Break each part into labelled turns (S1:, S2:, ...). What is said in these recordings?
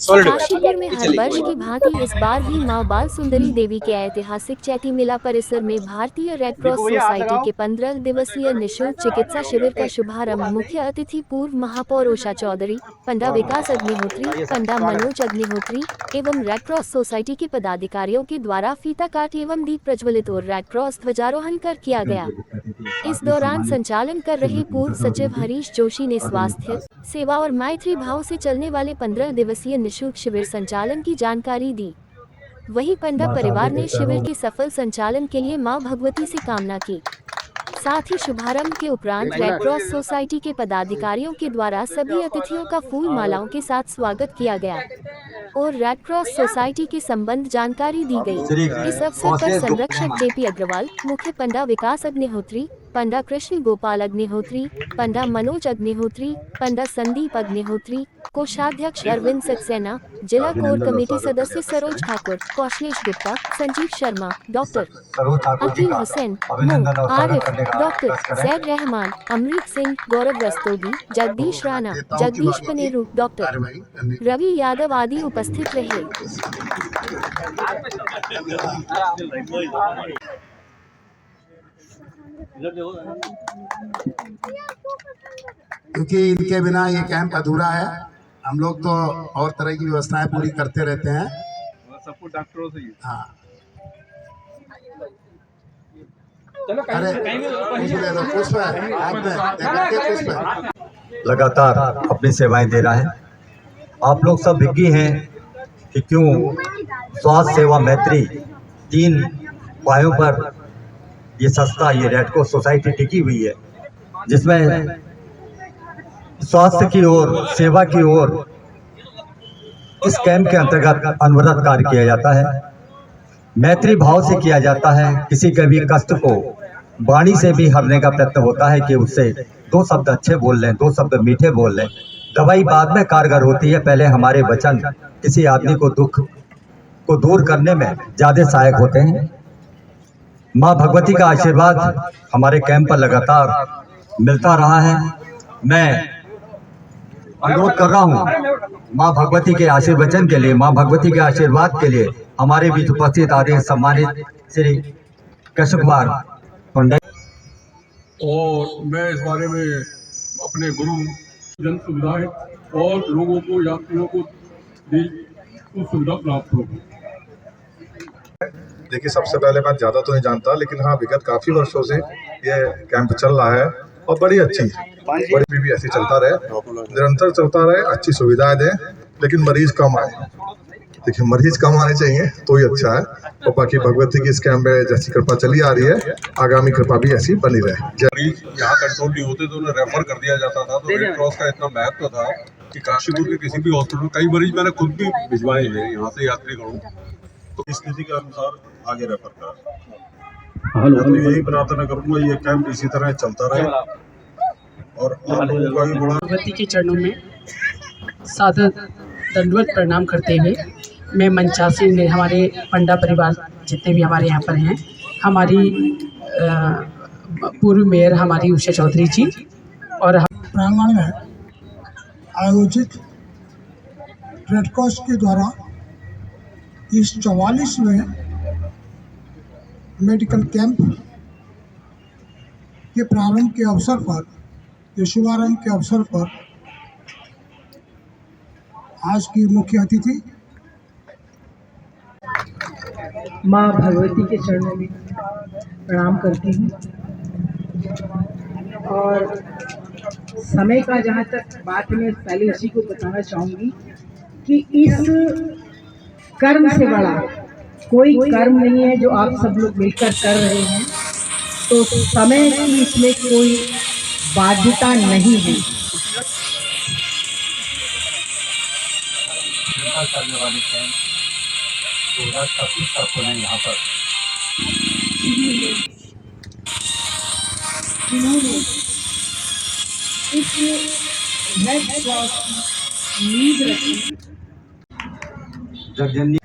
S1: काशीपुर में हर वर्ष की भांति इस बार भी मां बाल सुंदरी देवी के ऐतिहासिक चैती मेला परिसर में भारतीय रेड क्रॉस सोसाइटी के 15 दिवसीय निःशुल्क चिकित्सा शिविर का शुभारंभ मुख्य अतिथि पूर्व महापौर उषा चौधरी, पंडा विकास अग्निहोत्री, पंडा मनोज अग्निहोत्री एवं रेड क्रॉस सोसाइटी के पदाधिकारियों के द्वारा फीता काट एवं दीप प्रज्वलित और रेड क्रॉस ध्वजारोहण कर किया गया। इस दौरान संचालन कर रहे पूर्व सचिव हरीश जोशी ने स्वास्थ्य, सेवा और मैत्री भाव से चलने वाले 15 दिवसीय निःशुल्क शिविर संचालन की जानकारी दी। वहीं पंडा परिवार ने शिविर के सफल संचालन के लिए मां भगवती से कामना की। साथ ही शुभारंभ के उपरांत रेड क्रॉस सोसाइटी के पदाधिकारियों के द्वारा सभी अतिथियों का फूल मालाओं के साथ स्वागत किया गया और रेड क्रॉस सोसाइटी के संबंध जानकारी दी गई। इस अवसर पर संरक्षक जेपी अग्रवाल, मुख्य पंडा विकास अग्निहोत्री, पंडा कृष्ण गोपाल अग्निहोत्री, पंडा मनोज अग्निहोत्री, पंडा संदीप अग्निहोत्री, कोषाध्यक्ष अरविंद सक्सेना, जिला कोर कमेटी सदस्य सरोज ठाकुर, कौशलेश गुप्ता, संजीव शर्मा, डॉक्टर अकील हुसैन, आरिफ, डॉक्टर जैद रहमान, अमृत सिंह, गौरव रस्तोगी, जगदीश राणा, जगदीश पनेरू, डॉक्टर रवि यादव आदि उपस्थित रहे।
S2: क्योंकि इनके बिना ये कैंप अधूरा है। हम लोग तो और तरह की व्यवस्थाएं पूरी करते रहते हैं।
S3: सबको डॉक्टरों से
S2: हाँ, अरे पुष्प
S4: लगातार अपनी सेवाएं दे रहा है। आप लोग सब विज्ञ हैं कि क्यों स्वास्थ्य सेवा मैत्री 3 पायों पर ये संस्था, ये रेड क्रॉस सोसाइटी टिकी हुई है, जिसमें स्वास्थ्य की ओर, सेवा की ओर इस कैंप के अंतर्गत अनवरत कार्य किया जाता है। मैत्री भाव से किया जाता है। किसी के भी कष्ट को वाणी से भी हरने का प्रयत्न होता है कि उससे 2 शब्द अच्छे बोल लें, 2 शब्द मीठे बोल लें। दवाई बाद में कारगर होती है, पहले हमारे वचन किसी आदमी को दुख को दूर करने में ज़्यादा सहायक होते हैं। माँ भगवती का आशीर्वाद हमारे कैंप पर लगातार मिलता रहा है। मैं अनुरोध कर रहा हूँ माँ भगवती के आशीर्वचन के लिए, माँ भगवती के आशीर्वाद के लिए हमारे बीच उपस्थित आदरणीय सम्मानित श्री कृष्ण कुमार पंडित।
S3: और मैं इस बारे में अपने गुरु जन सुविधाएं और लोगों को, यात्रियों को सुविधा प्राप्त होगी।
S5: देखिए, सबसे पहले मैं ज़्यादा तो नहीं जानता, लेकिन हाँ, विगत काफ़ी वर्षों से ये कैंप चल रहा है और बड़ी अच्छी, बड़ी भी ऐसे चलता रहे, निरंतर चलता रहे, अच्छी सुविधाएं दें, लेकिन मरीज कम आए। देखिए, मरीज कम आने चाहिए तो ही अच्छा है। और बाकी भगवती की इस कैंप में जैसी कृपा चली आ रही है, आगामी कृपा भी ऐसी बनी रहे।
S3: मरीज यहाँ कंट्रोल नहीं होते तो उन्हें रेफर कर दिया जाता था। तो रेड क्रॉस का इतना महत्व था कि काशीपुर के किसी भी हॉस्पिटल, कई मरीज मैंने खुद भी भिजवाए हैं यहाँ से यात्रीगणों, तो इस स्थिति के अनुसार आगे रेफर करा। तो यही प्रार्थना करूंगा ये कैंप इसी तरह चलता रहे और आप लोगों का भी बड़ा
S6: भगवती के चरणों में सादर दंडवत प्रणाम करते हुए मैं मंचासी में हमारे पंडा परिवार जितने भी हमारे यहाँ पर हैं, हमारी पूर्व मेयर हमारी उषा चौधरी जी और
S7: प्रांगण में आयोजित रेड क्रॉस के द्वारा इस 44वें मेडिकल कैंप के प्रारंभ के अवसर पर, ये शुभारंभ के अवसर पर आज की मुख्य अतिथि
S6: माँ भगवती के चरणों में प्रणाम करती हूँ। और समय का जहाँ तक बात है, मैं पहले उसी को बताना चाहूँगी कि इस कर्म से बड़ा कोई कर्म नहीं है जो आप सब लोग मिलकर कर रहे हैं। तो समय की इसमें कोई बाध्यता नहीं है।
S4: करने वाले कैंप यहाँ पर
S6: इस रेड क्रॉस की नींव रखी।
S4: जगजननी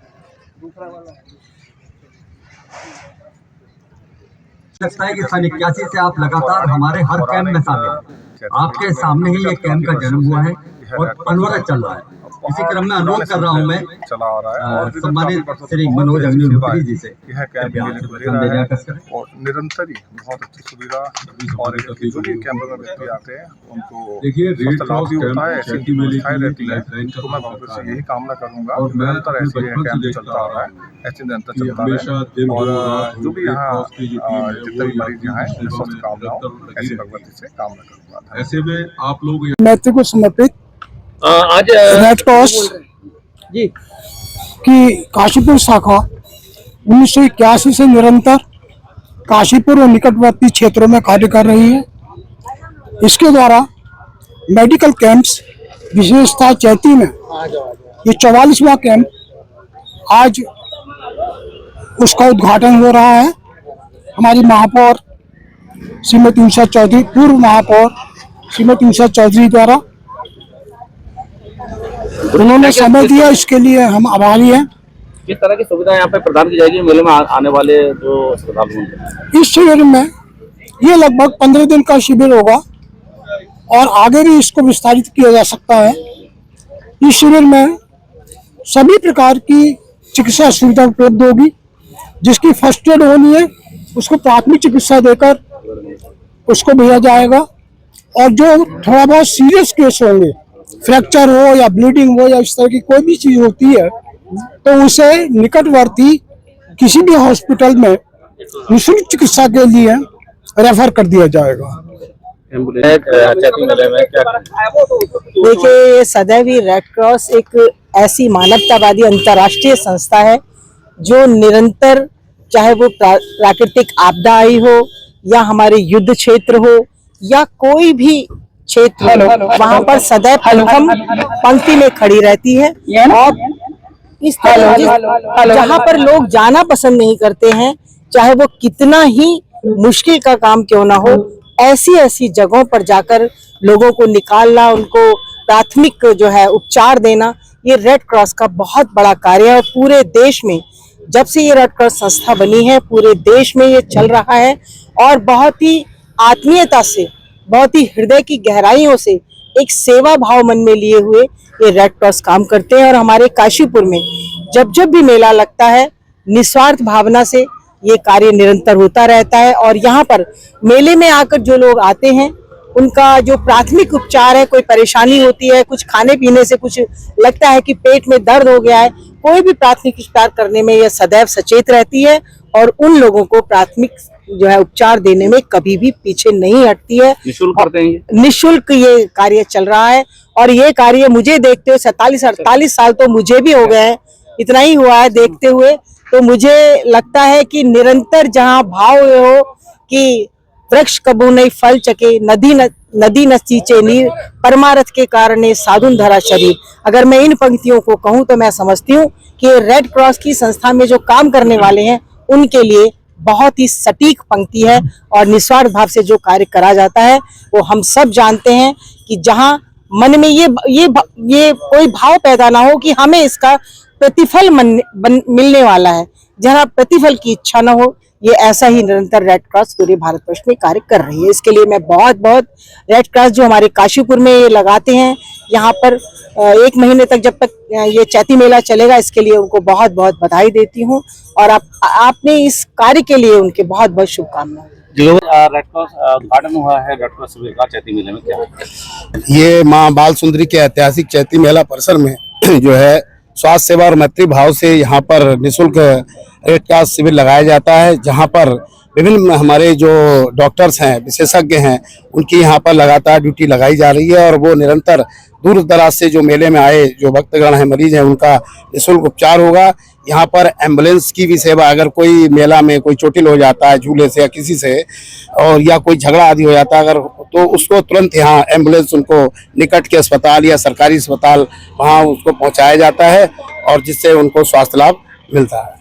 S4: लगता है कि सन 81 से आप लगातार हमारे हर कैंप में शामिल हैं। आपके सामने ही ये कैंप का जन्म हुआ है और अनवरत चल रहा है। इसी क्रम में अनुरोध कर रहा हूँ मैं
S5: चला आ रहा है और
S4: सम्मानित श्री मनोज अग्निहोत्री जी से
S5: यह कैंप और निरंतर ही बहुत अच्छी सुविधा और जो भी कैंप में व्यक्ति आते हैं उनको
S3: देखिए रेड
S5: लाभ
S3: क्रॉस
S5: भी होता है,
S3: कैंप
S5: ऐसी
S3: चैती मेले
S5: व्यवस्थाएं
S3: की
S5: रहती है।
S3: लाइफलाइन का
S5: तो मैं
S3: काम
S5: भगवान
S3: करता
S5: से
S3: है
S5: यही कामना करूंगा
S3: और मैं
S5: निरंतर ऐसे
S3: अपने बचपन
S5: कैंप
S3: से
S5: चलता
S3: देखता
S5: आ रहा है, ऐसे निरंतर
S3: कि
S5: चलता
S3: हमेशा
S5: रहे
S3: दिन हो
S5: और
S3: रात
S5: जो भी
S3: रेड
S5: यहाँ
S3: क्रॉस की जो टीम है
S5: जितने
S3: वो
S5: भी मरीज यहाँ
S3: यात्रियों की
S5: हैं
S3: सेवा
S5: स्वस्थ
S3: में
S5: कामना हो
S3: निरंतर लगी
S5: ऐसी
S3: रहती
S5: भगवती से कामना करूंगा।
S3: है। ऐसे में आप लोग
S7: मैत्री को समर्पित
S8: आज
S7: रेड क्रॉस
S8: जी
S7: की काशीपुर शाखा 1981 से निरंतर काशीपुर और निकटवर्ती क्षेत्रों में कार्य कर रही है। इसके द्वारा मेडिकल कैंप्स विशेषतः चैती में ये 44वां कैंप आज उसका उद्घाटन हो रहा है। हमारी महापौर श्रीमती उषा चौधरी, पूर्व महापौर श्रीमती उषा चौधरी द्वारा उन्होंने समय दिया, इसके लिए हम आभारी हैं।
S8: किस तरह की सुविधा यहाँ पे प्रदान की जाएगी मेले में आने वाले जो श्रद्धालु हैं?
S7: इस शिविर में ये लगभग 15 दिन का शिविर होगा और आगे भी इसको विस्तारित किया जा सकता है। इस शिविर में सभी प्रकार की चिकित्सा सुविधा उपलब्ध होगी। जिसकी फर्स्ट एड होनी है उसको प्राथमिक चिकित्सा देकर उसको भेजा जाएगा और जो थोड़ा बहुत सीरियस केस होंगे, फ्रैक्चर हो या ब्लीडिंग हो या इस तरह की कोई भी चीज होती है तो उसे निकटवर्ती किसी भी हॉस्पिटल में निःशुल्क चिकित्सा के लिए रेफर कर दिया जाएगा।
S8: चैती मेले में क्या
S6: देखिए, ये सदैव ही रेड क्रॉस एक ऐसी मानवतावादी अंतर्राष्ट्रीय संस्था है जो निरंतर, चाहे वो प्राकृतिक आपदा आई हो या हमारे युद्ध क्षेत्र हो या कोई भी क्षेत्र हो, वहाँ पर सदैव प्रथम पंक्ति में खड़ी रहती है। और इस तरह जहाँ पर लोग जाना पसंद नहीं करते हैं, चाहे वो कितना ही मुश्किल का काम क्यों ना हो, ऐसी ऐसी जगहों पर जाकर लोगों को निकालना, उनको प्राथमिक जो है उपचार देना, ये रेड क्रॉस का बहुत बड़ा कार्य है। और पूरे देश में जब से ये रेड क्रॉस संस्था बनी है, पूरे देश में ये चल रहा है और बहुत ही आत्मीयता से, बहुत ही हृदय की गहराइयों से एक सेवा भाव मन में लिए हुए ये रेड क्रॉस काम करते हैं। और हमारे काशीपुर में जब जब भी मेला लगता है, निस्वार्थ भावना से ये कार्य निरंतर होता रहता है। और यहाँ पर मेले में आकर जो लोग आते हैं, उनका जो प्राथमिक उपचार है, कोई परेशानी होती है, कुछ खाने पीने से कुछ लगता है कि पेट में दर्द हो गया है, कोई भी प्राथमिक उपचार करने में यह सदैव सचेत रहती है और उन लोगों को प्राथमिक जो है उपचार देने में कभी भी पीछे नहीं हटती है।
S8: निःशुल्क करते हैं?
S6: निःशुल्क ये कार्य चल रहा है और ये कार्य मुझे देखते हुए 47-48 साल तो मुझे भी हो गए हैं, इतना ही हुआ है देखते हुए। तो मुझे लगता है कि निरंतर जहाँ भाव हो कि वृक्ष कबू नहीं फल चके, नदी न सींचे नीर, परमारथ के कारण साधुन धरा शरीर। अगर मैं इन पंक्तियों को कहूँ तो मैं समझती हूँ कि रेड क्रॉस की संस्था में जो काम करने वाले हैं उनके लिए बहुत ही सटीक पंक्ति है। और निस्वार्थ भाव से जो कार्य करा जाता है वो हम सब जानते हैं कि जहाँ मन में ये कोई भाव पैदा ना हो कि हमें इसका प्रतिफल मिलने वाला है, जहाँ प्रतिफल की इच्छा न हो, ये ऐसा ही निरंतर रेड क्रॉस पूरे भारतवर्ष में कार्य कर रही है। इसके लिए मैं बहुत बहुत रेड क्रॉस जो हमारे काशीपुर में ये लगाते हैं, यहाँ पर 1 महीने तक जब तक ये चैती मेला चलेगा, इसके लिए उनको बहुत बहुत बधाई देती हूँ। और आपने इस कार्य के लिए उनके बहुत बहुत शुभकामनाएं।
S8: रेड क्रॉस उद्घाटन हुआ है रेड क्रॉस शिविर का चैती मेले में, क्या
S2: ये माँ बाल सुंदरी के ऐतिहासिक चैती मेला परिसर में जो है स्वास्थ्य सेवा और मैत्री भाव से यहाँ पर निःशुल्क रेड क्रॉस शिविर लगाया जाता है, जहाँ पर विभिन्न हमारे जो डॉक्टर्स हैं, विशेषज्ञ हैं, उनकी यहाँ पर लगातार ड्यूटी लगाई जा रही है और वो निरंतर दूर दराज से जो मेले में आए जो भक्तगण हैं, मरीज हैं, उनका निःशुल्क उपचार होगा। यहाँ पर एम्बुलेंस की भी सेवा, अगर कोई मेला में कोई चोटिल हो जाता है झूले से या किसी से, और या कोई झगड़ा आदि हो जाता है अगर, तो उसको तुरंत यहाँ एम्बुलेंस उनको निकट के अस्पताल या सरकारी अस्पताल वहाँ उसको पहुँचाया जाता है और जिससे उनको स्वास्थ्य लाभ मिलता है।